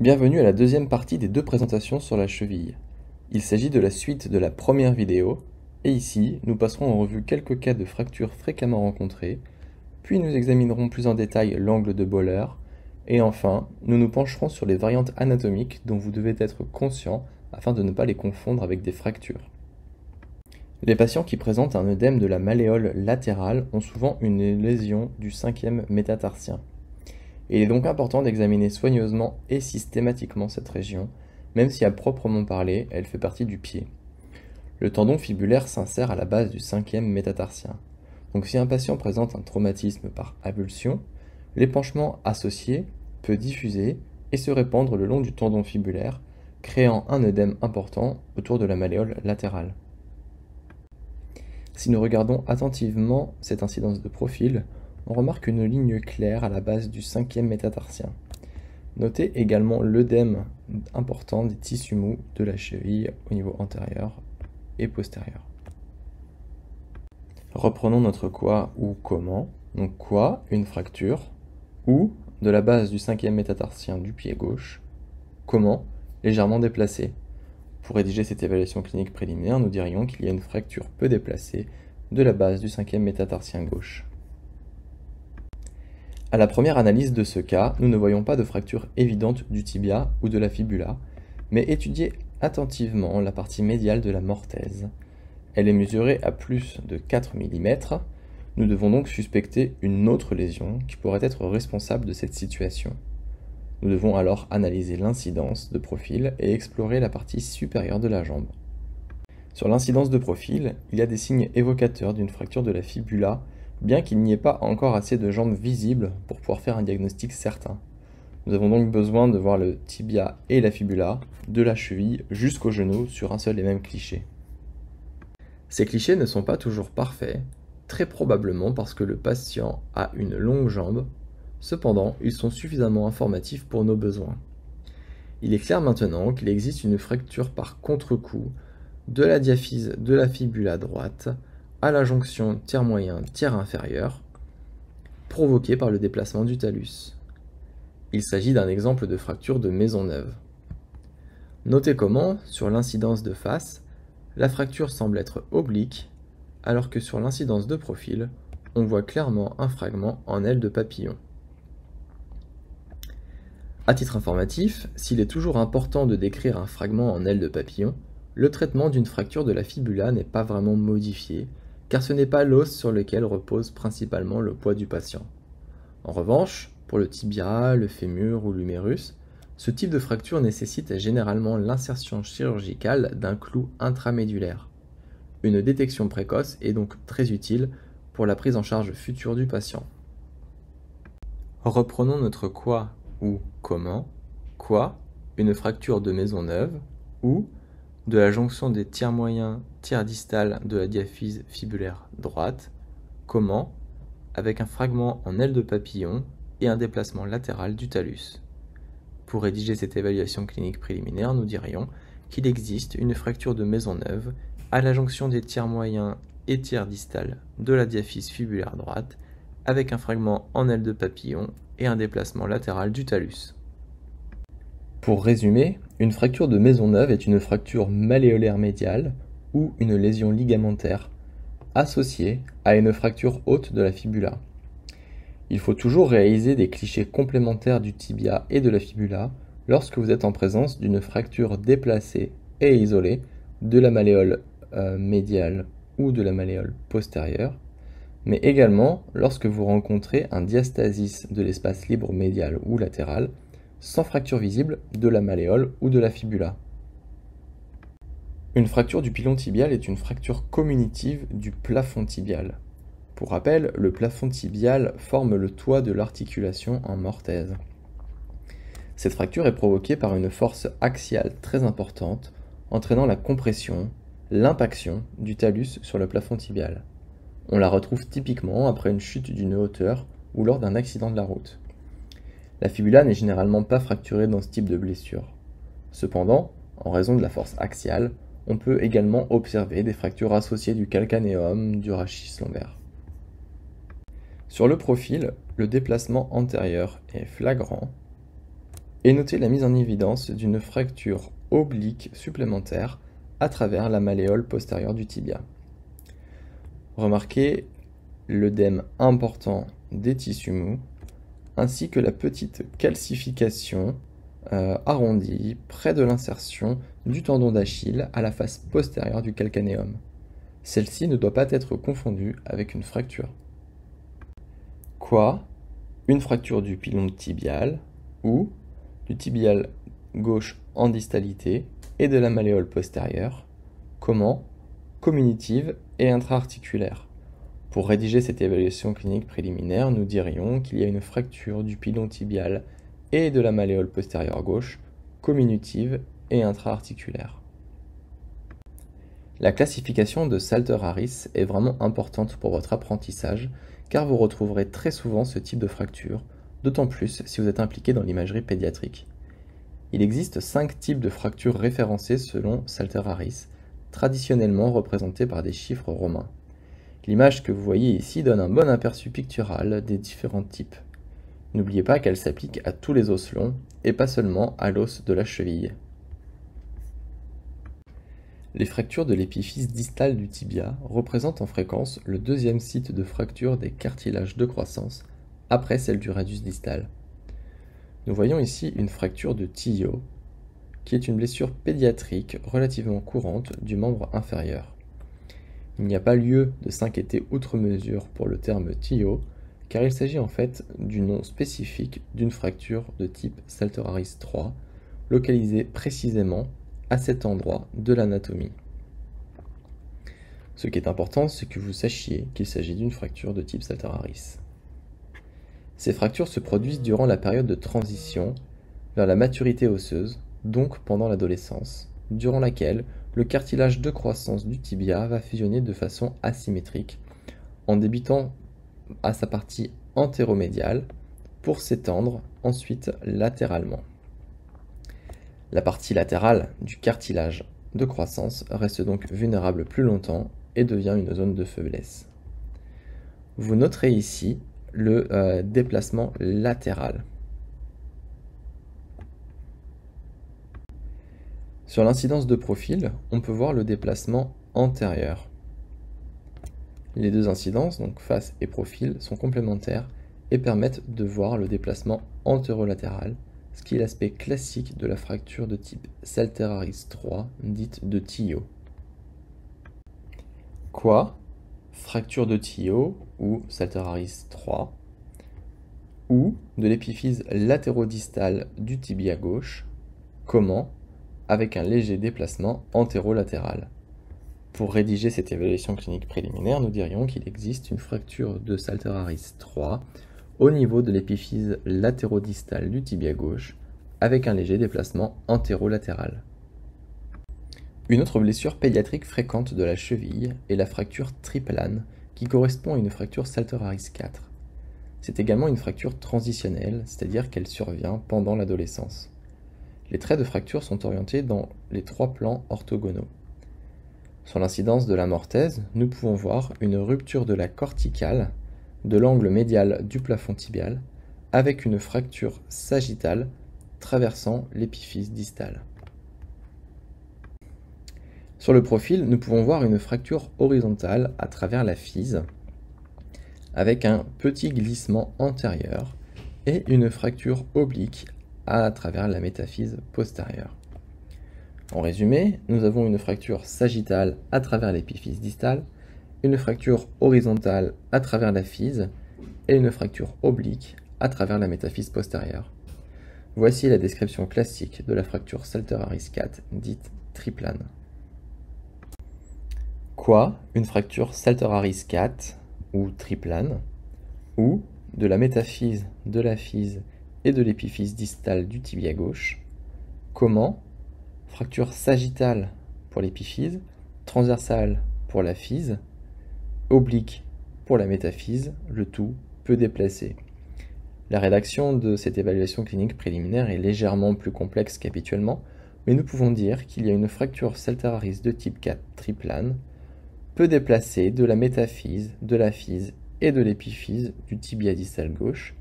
Bienvenue à la deuxième partie des deux présentations sur la cheville. Il s'agit de la suite de la première vidéo, et ici, nous passerons en revue quelques cas de fractures fréquemment rencontrés, puis nous examinerons plus en détail l'angle de Böhler, et enfin, nous nous pencherons sur les variantes anatomiques dont vous devez être conscient afin de ne pas les confondre avec des fractures. Les patients qui présentent un œdème de la malléole latérale ont souvent une lésion du 5e métatarsien. Il est donc important d'examiner soigneusement et systématiquement cette région, même si à proprement parler, elle fait partie du pied. Le tendon fibulaire s'insère à la base du 5e métatarsien. Donc si un patient présente un traumatisme par avulsion, l'épanchement associé peut diffuser et se répandre le long du tendon fibulaire, créant un œdème important autour de la malléole latérale. Si nous regardons attentivement cette incidence de profil, on remarque une ligne claire à la base du 5e métatarsien. Notez également l'œdème important des tissus mous de la cheville au niveau antérieur et postérieur. Reprenons notre quoi ou comment. Donc quoi, une fracture, ou de la base du 5e métatarsien du pied gauche. Comment, légèrement déplacé. Pour rédiger cette évaluation clinique préliminaire, nous dirions qu'il y a une fracture peu déplacée de la base du 5e métatarsien gauche. À la première analyse de ce cas, nous ne voyons pas de fracture évidente du tibia ou de la fibula, mais étudiez attentivement la partie médiale de la mortaise. Elle est mesurée à plus de 4 mm. Nous devons donc suspecter une autre lésion qui pourrait être responsable de cette situation. Nous devons alors analyser l'incidence de profil et explorer la partie supérieure de la jambe. Sur l'incidence de profil, il y a des signes évocateurs d'une fracture de la fibula, bien qu'il n'y ait pas encore assez de jambes visibles pour pouvoir faire un diagnostic certain. Nous avons donc besoin de voir le tibia et la fibula, de la cheville jusqu'au genou sur un seul et même cliché. Ces clichés ne sont pas toujours parfaits, très probablement parce que le patient a une longue jambe. Cependant, ils sont suffisamment informatifs pour nos besoins. Il est clair maintenant qu'il existe une fracture par contre-coup de la diaphyse de la fibula droite à la jonction tiers moyen, tiers inférieur, provoquée par le déplacement du talus. Il s'agit d'un exemple de fracture de Maisonneuve. Notez comment, sur l'incidence de face, la fracture semble être oblique, alors que sur l'incidence de profil, on voit clairement un fragment en aile de papillon. À titre informatif, s'il est toujours important de décrire un fragment en aile de papillon, le traitement d'une fracture de la fibula n'est pas vraiment modifié, car ce n'est pas l'os sur lequel repose principalement le poids du patient. En revanche, pour le tibia, le fémur ou l'humérus, ce type de fracture nécessite généralement l'insertion chirurgicale d'un clou intramédulaire. Une détection précoce est donc très utile pour la prise en charge future du patient. Reprenons notre quoi ou comment. Quoi, une fracture de Maisonneuve, ou de la jonction des tiers moyens, tiers distal de la diaphyse fibulaire droite. Comment, avec un fragment en aile de papillon et un déplacement latéral du talus. Pour rédiger cette évaluation clinique préliminaire, nous dirions qu'il existe une fracture de Maisonneuve à la jonction des tiers moyens et tiers distal de la diaphyse fibulaire droite, avec un fragment en aile de papillon et un déplacement latéral du talus. Pour résumer, une fracture de Maisonneuve est une fracture malléolaire médiale ou une lésion ligamentaire associée à une fracture haute de la fibula. Il faut toujours réaliser des clichés complémentaires du tibia et de la fibula lorsque vous êtes en présence d'une fracture déplacée et isolée de la malléole médiale ou de la malléole postérieure, mais également lorsque vous rencontrez un diastasis de l'espace libre médial ou latéral, sans fracture visible de la malléole ou de la fibula. Une fracture du pilon tibial est une fracture communitive du plafond tibial. Pour rappel, le plafond tibial forme le toit de l'articulation en mortaise. Cette fracture est provoquée par une force axiale très importante, entraînant la compression, l'impaction du talus sur le plafond tibial. On la retrouve typiquement après une chute d'une hauteur ou lors d'un accident de la route. La fibula n'est généralement pas fracturée dans ce type de blessure. Cependant, en raison de la force axiale, on peut également observer des fractures associées du calcanéum, du rachis lombaire. Sur le profil, le déplacement antérieur est flagrant et notez la mise en évidence d'une fracture oblique supplémentaire à travers la malléole postérieure du tibia. Remarquez l'œdème important des tissus mous, ainsi que la petite calcification arrondie près de l'insertion du tendon d'Achille à la face postérieure du calcanéum. Celle-ci ne doit pas être confondue avec une fracture. Quoi? Une fracture du pilon tibial ou du tibial gauche en distalité et de la malléole postérieure. Comment? Comminutive et intra-articulaire. Pour rédiger cette évaluation clinique préliminaire, nous dirions qu'il y a une fracture du pilon tibial et de la malléole postérieure gauche, comminutive et intra-articulaire. La classification de Salter-Harris est vraiment importante pour votre apprentissage, car vous retrouverez très souvent ce type de fracture, d'autant plus si vous êtes impliqué dans l'imagerie pédiatrique. Il existe 5 types de fractures référencées selon Salter-Harris, traditionnellement représentés par des chiffres romains. L'image que vous voyez ici donne un bon aperçu pictural des différents types. N'oubliez pas qu'elle s'applique à tous les os longs et pas seulement à l'os de la cheville. Les fractures de l'épiphyse distale du tibia représentent en fréquence le deuxième site de fracture des cartilages de croissance après celle du radius distal. Nous voyons ici une fracture de tillot, qui est une blessure pédiatrique relativement courante du membre inférieur. Il n'y a pas lieu de s'inquiéter outre mesure pour le terme tillot, car il s'agit en fait du nom spécifique d'une fracture de type Salter-Harris 3, localisée précisément à cet endroit de l'anatomie. Ce qui est important, c'est que vous sachiez qu'il s'agit d'une fracture de type Salter-Harris. Ces fractures se produisent durant la période de transition vers la maturité osseuse, donc pendant l'adolescence, durant laquelle le cartilage de croissance du tibia va fusionner de façon asymétrique, en débutant à sa partie antéromédiale pour s'étendre ensuite latéralement. La partie latérale du cartilage de croissance reste donc vulnérable plus longtemps et devient une zone de faiblesse. Vous noterez ici le déplacement latéral. Sur l'incidence de profil, on peut voir le déplacement antérieur. Les deux incidences, donc face et profil, sont complémentaires et permettent de voir le déplacement antérolatéral, ce qui est l'aspect classique de la fracture de type Salter-Harris 3, dite de tillot. Quoi? Fracture de tillot ou Salter-Harris 3, ou de l'épiphyse latérodistale du tibia gauche. Comment? Avec un léger déplacement antérolatéral. Pour rédiger cette évaluation clinique préliminaire, nous dirions qu'il existe une fracture de Salter-Harris 3 au niveau de l'épiphyse latérodistale du tibia gauche, avec un léger déplacement antérolatéral. Une autre blessure pédiatrique fréquente de la cheville est la fracture triplane, qui correspond à une fracture Salter-Harris 4. C'est également une fracture transitionnelle, c'est-à-dire qu'elle survient pendant l'adolescence. Les traits de fracture sont orientés dans les 3 plans orthogonaux. Sur l'incidence de la mortaise, nous pouvons voir une rupture de la corticale de l'angle médial du plafond tibial avec une fracture sagittale traversant l'épiphyse distale. Sur le profil, nous pouvons voir une fracture horizontale à travers la physe avec un petit glissement antérieur et une fracture oblique à travers la métaphyse postérieure. En résumé, nous avons une fracture sagittale à travers l'épiphyse distale, une fracture horizontale à travers la physe et une fracture oblique à travers la métaphyse postérieure. Voici la description classique de la fracture Salter-Harris 4, dite triplane. Quoi? Une fracture Salter-Harris 4 ou triplane, ou de la métaphyse, de la physe et de l'épiphyse distale du tibia gauche. Comment? Fracture sagittale pour l'épiphyse, transversale pour la physe, oblique pour la métaphyse, le tout peu déplacé. La rédaction de cette évaluation clinique préliminaire est légèrement plus complexe qu'habituellement, mais nous pouvons dire qu'il y a une fracture Salter-Harris de type 4 triplane, peu déplacée de la métaphyse, de la physe et de l'épiphyse du tibia distal gauche,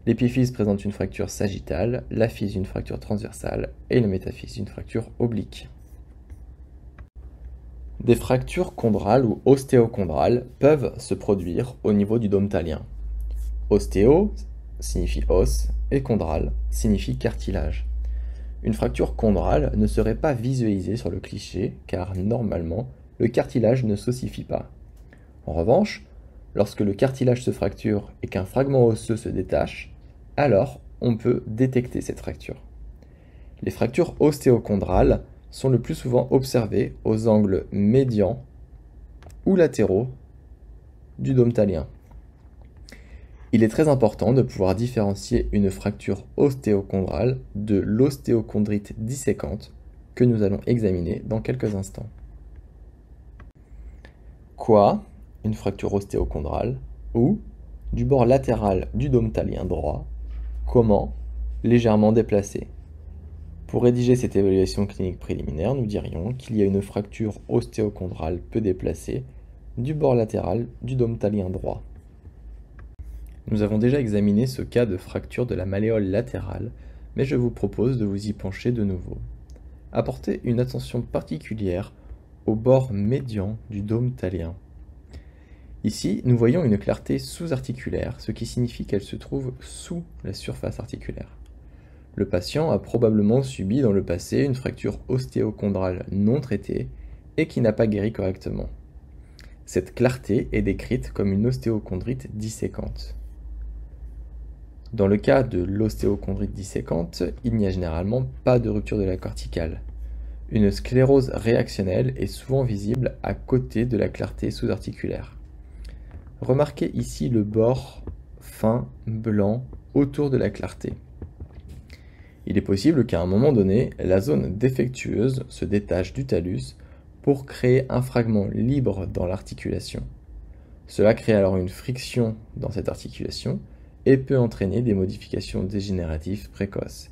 L'épiphyse présente une fracture sagittale, la physe une fracture transversale et le métaphyse une fracture oblique. Des fractures chondrales ou ostéochondrales peuvent se produire au niveau du dôme thalien. Ostéo signifie os et chondral signifie cartilage. Une fracture chondrale ne serait pas visualisée sur le cliché car normalement le cartilage ne s'ossifie pas. En revanche, lorsque le cartilage se fracture et qu'un fragment osseux se détache, alors on peut détecter cette fracture. Les fractures ostéochondrales sont le plus souvent observées aux angles médians ou latéraux du dôme thalien. Il est très important de pouvoir différencier une fracture ostéochondrale de l'ostéochondrite disséquante que nous allons examiner dans quelques instants. Quoi, une fracture ostéochondrale, ou du bord latéral du dôme thalien droit, comment, légèrement déplacé. Pour rédiger cette évaluation clinique préliminaire, nous dirions qu'il y a une fracture ostéochondrale peu déplacée du bord latéral du dôme thalien droit. Nous avons déjà examiné ce cas de fracture de la malléole latérale, mais je vous propose de vous y pencher de nouveau. Apportez une attention particulière au bord médian du dôme thalien. Ici, nous voyons une clarté sous-articulaire, ce qui signifie qu'elle se trouve sous la surface articulaire. Le patient a probablement subi dans le passé une fracture ostéochondrale non traitée et qui n'a pas guéri correctement. Cette clarté est décrite comme une ostéochondrite disséquante. Dans le cas de l'ostéochondrite disséquante, il n'y a généralement pas de rupture de la corticale. Une sclérose réactionnelle est souvent visible à côté de la clarté sous-articulaire. Remarquez ici le bord fin, blanc, autour de la clarté. Il est possible qu'à un moment donné, la zone défectueuse se détache du thallus pour créer un fragment libre dans l'articulation. Cela crée alors une friction dans cette articulation et peut entraîner des modifications dégénératives précoces.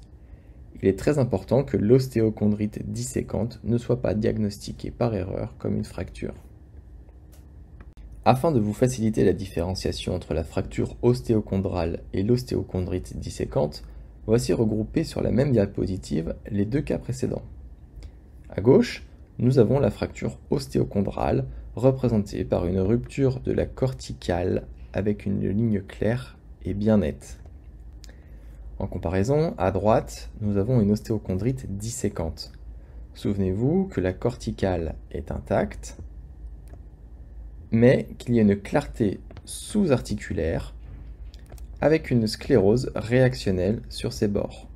Il est très important que l'ostéochondrite disséquante ne soit pas diagnostiquée par erreur comme une fracture. Afin de vous faciliter la différenciation entre la fracture ostéochondrale et l'ostéochondrite disséquante, voici regroupés sur la même diapositive les deux cas précédents. À gauche, nous avons la fracture ostéochondrale représentée par une rupture de la corticale avec une ligne claire et bien nette. En comparaison, à droite, nous avons une ostéochondrite disséquante. Souvenez-vous que la corticale est intacte, mais qu'il y a une clarté sous-articulaire avec une sclérose réactionnelle sur ses bords.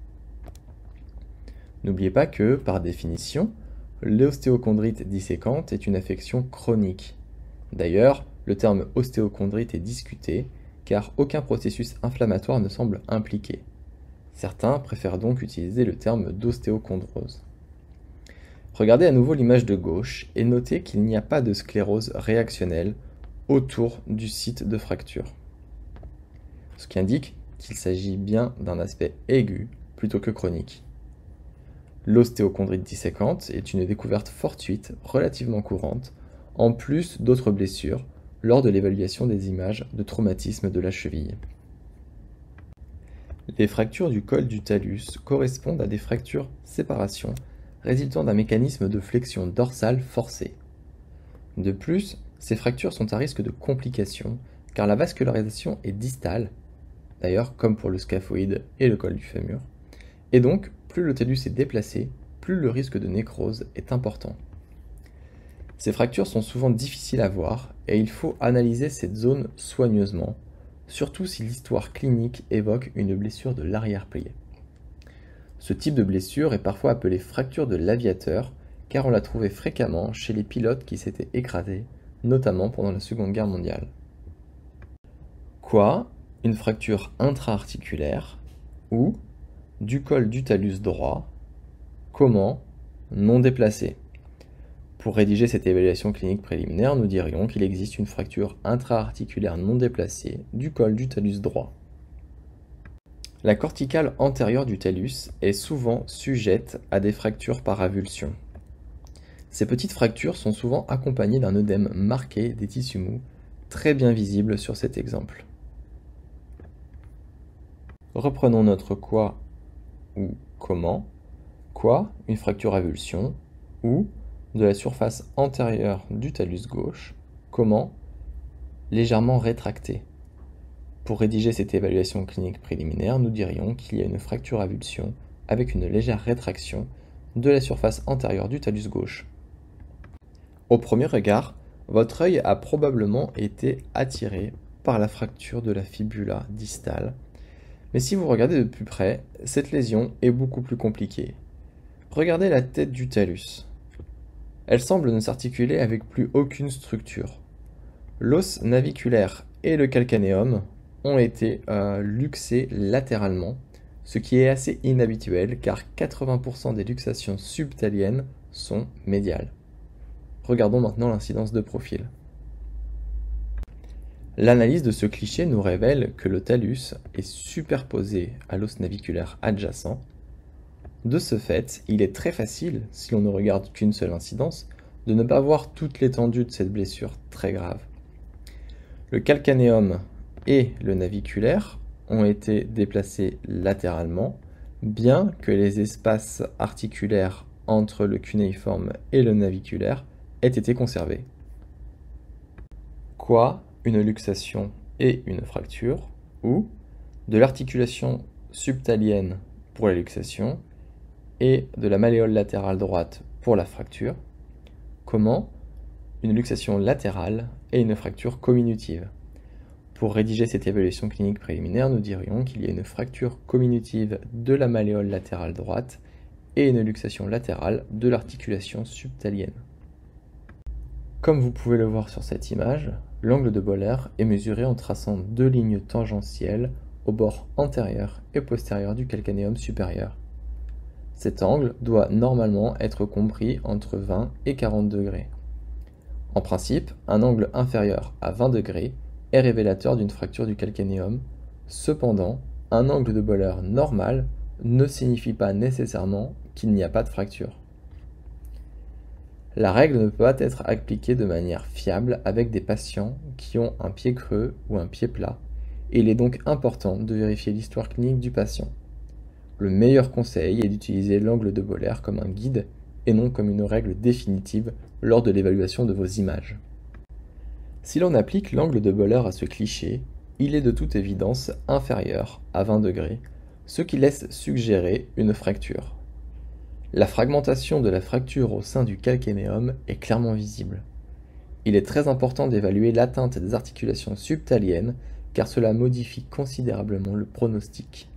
N'oubliez pas que, par définition, l'ostéochondrite disséquante est une affection chronique. D'ailleurs, le terme ostéochondrite est discuté car aucun processus inflammatoire ne semble impliqué. Certains préfèrent donc utiliser le terme d'ostéochondrose. Regardez à nouveau l'image de gauche et notez qu'il n'y a pas de sclérose réactionnelle autour du site de fracture, ce qui indique qu'il s'agit bien d'un aspect aigu plutôt que chronique. L'ostéochondrite disséquante est une découverte fortuite relativement courante, en plus d'autres blessures, lors de l'évaluation des images de traumatisme de la cheville. Les fractures du col du talus correspondent à des fractures séparation résultant d'un mécanisme de flexion dorsale forcée. De plus, ces fractures sont à risque de complications car la vascularisation est distale, d'ailleurs comme pour le scaphoïde et le col du fémur, et donc plus le talus est déplacé, plus le risque de nécrose est important. Ces fractures sont souvent difficiles à voir et il faut analyser cette zone soigneusement, surtout si l'histoire clinique évoque une blessure de l'arrière-plié. Ce type de blessure est parfois appelée fracture de l'aviateur car on la trouvait fréquemment chez les pilotes qui s'étaient écrasés, notamment pendant la Seconde Guerre mondiale. Quoi, une fracture intra-articulaire ou du col du talus droit, comment, non déplacé. Pour rédiger cette évaluation clinique préliminaire, nous dirions qu'il existe une fracture intra-articulaire non déplacée du col du talus droit. La corticale antérieure du talus est souvent sujette à des fractures par avulsion. Ces petites fractures sont souvent accompagnées d'un œdème marqué des tissus mous, très bien visible sur cet exemple. Reprenons notre quoi ou comment. Quoi, une fracture avulsion, ou de la surface antérieure du talus gauche. Comment, légèrement rétractée. Pour rédiger cette évaluation clinique préliminaire, nous dirions qu'il y a une fracture avulsion avec une légère rétraction de la surface antérieure du talus gauche. Au premier regard, votre œil a probablement été attiré par la fracture de la fibula distale. Mais si vous regardez de plus près, cette lésion est beaucoup plus compliquée. Regardez la tête du talus. Elle semble ne s'articuler avec plus aucune structure. L'os naviculaire et le calcanéum ont été luxés latéralement, ce qui est assez inhabituel car 80% des luxations subtaliennes sont médiales. Regardons maintenant l'incidence de profil. L'analyse de ce cliché nous révèle que le talus est superposé à l'os naviculaire adjacent. De ce fait, il est très facile, si l'on ne regarde qu'une seule incidence, de ne pas voir toute l'étendue de cette blessure très grave. Le calcanéum et le naviculaire ont été déplacés latéralement, bien que les espaces articulaires entre le cunéiforme et le naviculaire aient été conservés. Quoi, une luxation et une fracture, ou de l'articulation subtalienne pour la luxation et de la malléole latérale droite pour la fracture. Comment, une luxation latérale et une fracture comminutive. Pour rédiger cette évaluation clinique préliminaire, nous dirions qu'il y a une fracture comminutive de la malléole latérale droite et une luxation latérale de l'articulation subtalienne. Comme vous pouvez le voir sur cette image, l'angle de Boller est mesuré en traçant deux lignes tangentielles au bord antérieur et postérieur du calcanéum supérieur. Cet angle doit normalement être compris entre 20 et 40 degrés. En principe, un angle inférieur à 20 degrés est révélateur d'une fracture du calcanéum. Cependant, un angle de Boller normal ne signifie pas nécessairement qu'il n'y a pas de fracture. La règle ne peut pas être appliquée de manière fiable avec des patients qui ont un pied creux ou un pied plat, et il est donc important de vérifier l'histoire clinique du patient. Le meilleur conseil est d'utiliser l'angle de Boller comme un guide et non comme une règle définitive lors de l'évaluation de vos images. Si l'on applique l'angle de Boller à ce cliché, il est de toute évidence inférieur à 20 degrés, ce qui laisse suggérer une fracture. La fragmentation de la fracture au sein du calcanéum est clairement visible. Il est très important d'évaluer l'atteinte des articulations subtaliennes car cela modifie considérablement le pronostic.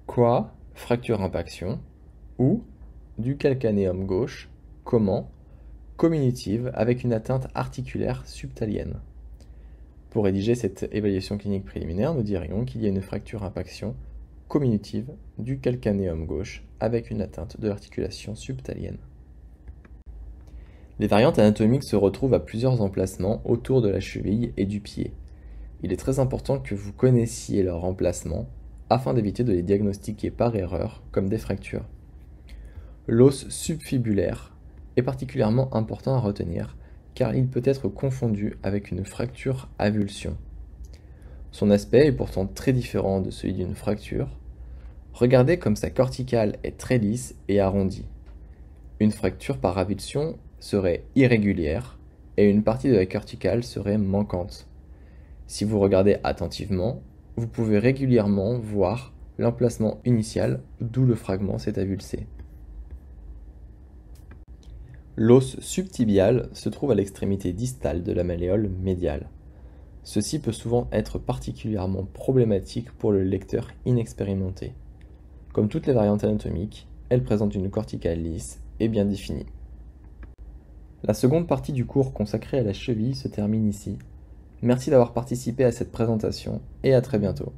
Quoi, fracture impaction, ou du calcanéum gauche, comment, comminutive avec une atteinte articulaire subtalienne. Pour rédiger cette évaluation clinique préliminaire, nous dirions qu'il y a une fracture impaction comminutive du calcanéum gauche avec une atteinte de l'articulation subtalienne. Les variantes anatomiques se retrouvent à plusieurs emplacements autour de la cheville et du pied. Il est très important que vous connaissiez leur emplacement afin d'éviter de les diagnostiquer par erreur comme des fractures. L'os subfibulaire est particulièrement important à retenir car il peut être confondu avec une fracture avulsion. Son aspect est pourtant très différent de celui d'une fracture. Regardez comme sa corticale est très lisse et arrondie. Une fracture par avulsion serait irrégulière et une partie de la corticale serait manquante. Si vous regardez attentivement, vous pouvez régulièrement voir l'emplacement initial d'où le fragment s'est avulsé. L'os subtibial se trouve à l'extrémité distale de la malléole médiale. Ceci peut souvent être particulièrement problématique pour le lecteur inexpérimenté. Comme toutes les variantes anatomiques, elle présente une corticale lisse et bien définie. La seconde partie du cours consacré à la cheville se termine ici. Merci d'avoir participé à cette présentation et à très bientôt.